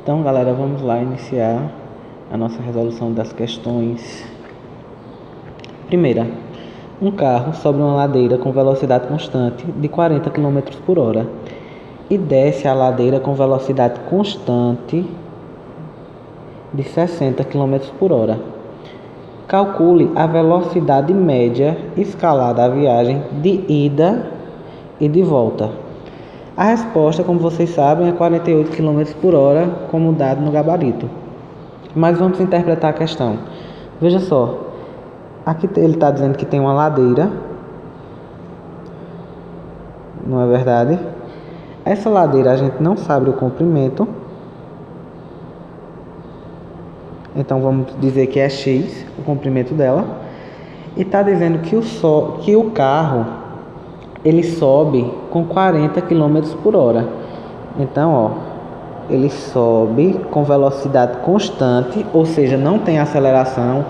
Então, galera, vamos lá iniciar a nossa resolução das questões. Primeira, um carro sobe uma ladeira com velocidade constante de 40 km por hora e desce a ladeira com velocidade constante de 60 km por hora. Calcule a velocidade média escalada à viagem de ida e de volta. A resposta, como vocês sabem, é 48 km por hora, como dado no gabarito. Mas vamos interpretar a questão. Veja só, aqui ele está dizendo que tem uma ladeira, não é verdade? Essa ladeira a gente não sabe o comprimento, então vamos dizer que é X, o comprimento dela. E está dizendo que o carro ele sobe com 40 km por hora. Então, ele sobe com velocidade constante, ou seja, não tem aceleração.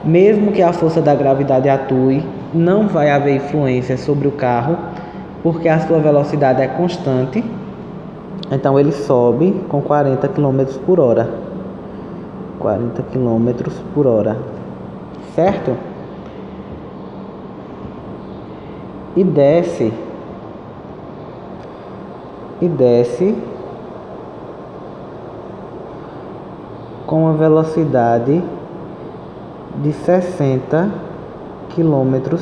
Mesmo que a força da gravidade atue, não vai haver influência sobre o carro, porque a sua velocidade é constante. Então, ele sobe com 40 km por hora. 40 km por hora. Certo? E desce com uma velocidade de 60 km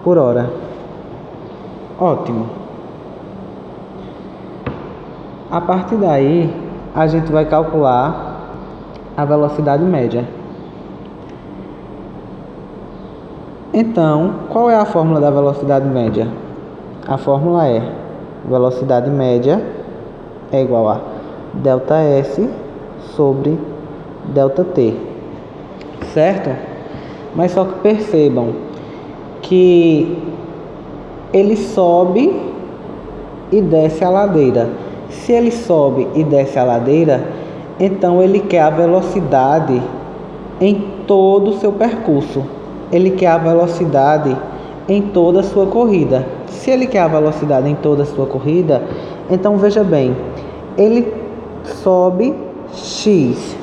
por hora. Ótimo. A partir daí, a gente vai calcular a velocidade média. Então, qual é a fórmula da velocidade média? A fórmula é: velocidade média é igual a ΔS sobre ΔT. Certo? Mas só que percebam que ele sobe e desce a ladeira. Se ele sobe e desce a ladeira, então ele quer a velocidade em todo o seu percurso. Ele quer a velocidade em toda a sua corrida. Se ele quer a velocidade em toda a sua corrida, então veja bem, ele sobe X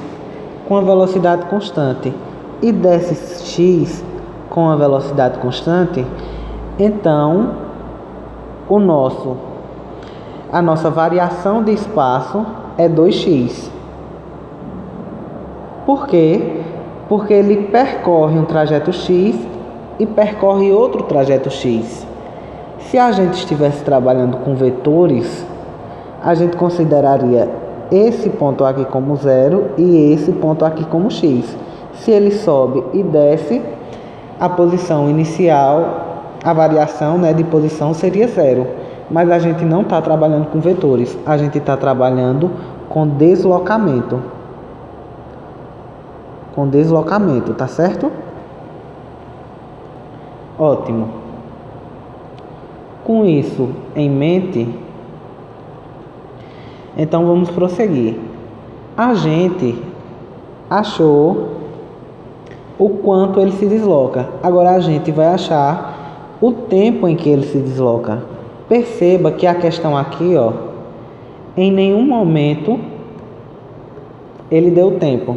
com a velocidade constante e desce X com a velocidade constante, então a nossa variação de espaço é 2x. Por quê? Porque ele percorre um trajeto X e percorre outro trajeto X. Se a gente estivesse trabalhando com vetores, a gente consideraria esse ponto aqui como 0 e esse ponto aqui como X. Se ele sobe e desce, a posição inicial, a variação de posição seria 0. Mas a gente não está trabalhando com vetores, a gente está trabalhando com deslocamento. Tá certo? Ótimo. Com isso em mente, então vamos prosseguir. A gente achou o quanto ele se desloca. Agora a gente vai achar o tempo em que ele se desloca. Perceba que a questão aqui, em nenhum momento ele deu tempo.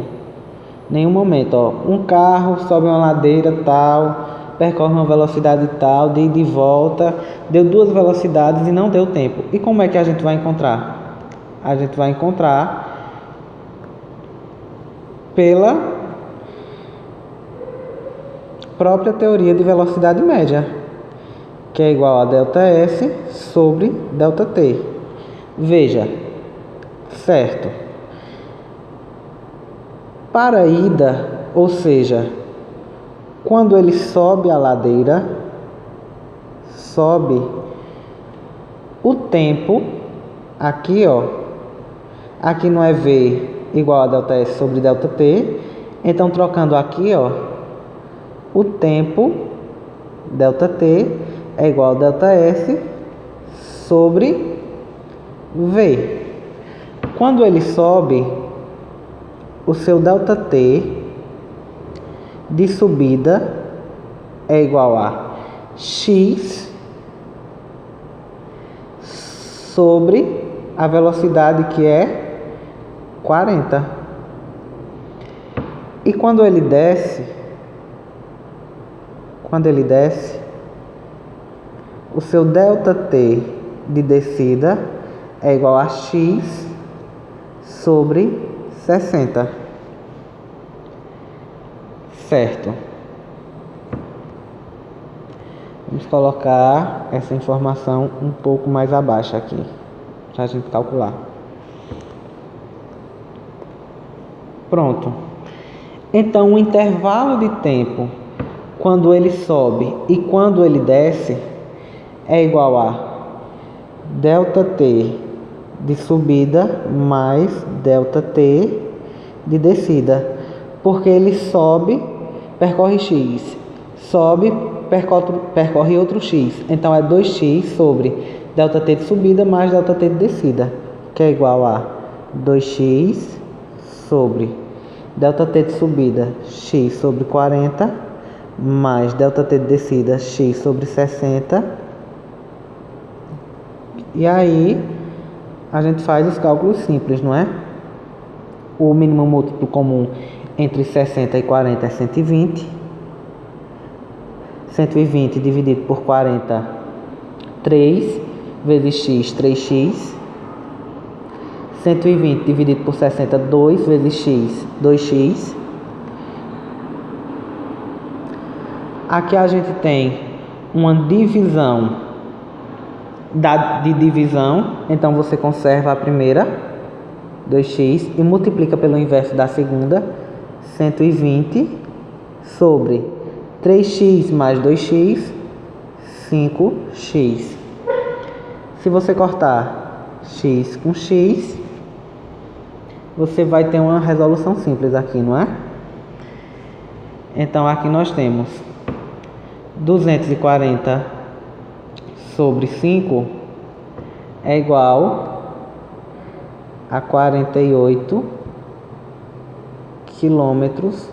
Nenhum momento, um carro sobe uma ladeira tal, percorre uma velocidade tal, de ida e volta, deu 2 velocidades e não deu tempo. E como é que a gente vai encontrar? A gente vai encontrar pela própria teoria de velocidade média, que é igual a ΔS sobre ΔT. Veja, certo? Para a ida, ou seja, quando ele sobe a ladeira, sobe o tempo, aqui aqui não é V igual a ΔS sobre ΔT, então trocando aqui, o tempo, ΔT, é igual a ΔS sobre V. Quando ele sobe, o seu ΔT de subida é igual a X sobre a velocidade que é 40. E quando ele desce, o seu ΔT de descida é igual a x sobre 60. Certo. Vamos colocar essa informação um pouco mais abaixo aqui, para a gente calcular. Pronto. Então, o intervalo de tempo quando ele sobe e quando ele desce é igual a ΔT de subida mais ΔT de descida, porque ele sobe, percorre x, sobe, percorre outro x, então é 2x sobre ΔT de subida mais ΔT de descida, que é igual a 2x sobre ΔT de subida x sobre 40 mais ΔT de descida x sobre 60. E aí a gente faz os cálculos simples, não é? O mínimo múltiplo comum entre 60 e 40 é 120. 120 dividido por 40, 3 vezes x, 3x. 120 dividido por 60, 2 vezes x, 2x. Aqui a gente tem uma divisão de divisão, então você conserva a primeira, 2x, e multiplica pelo inverso da segunda, 120 sobre 3x mais 2x, 5x. Se você cortar x com x, você vai ter uma resolução simples aqui, não é? Então aqui nós temos 240 sobre 5 é igual a 48 km/h.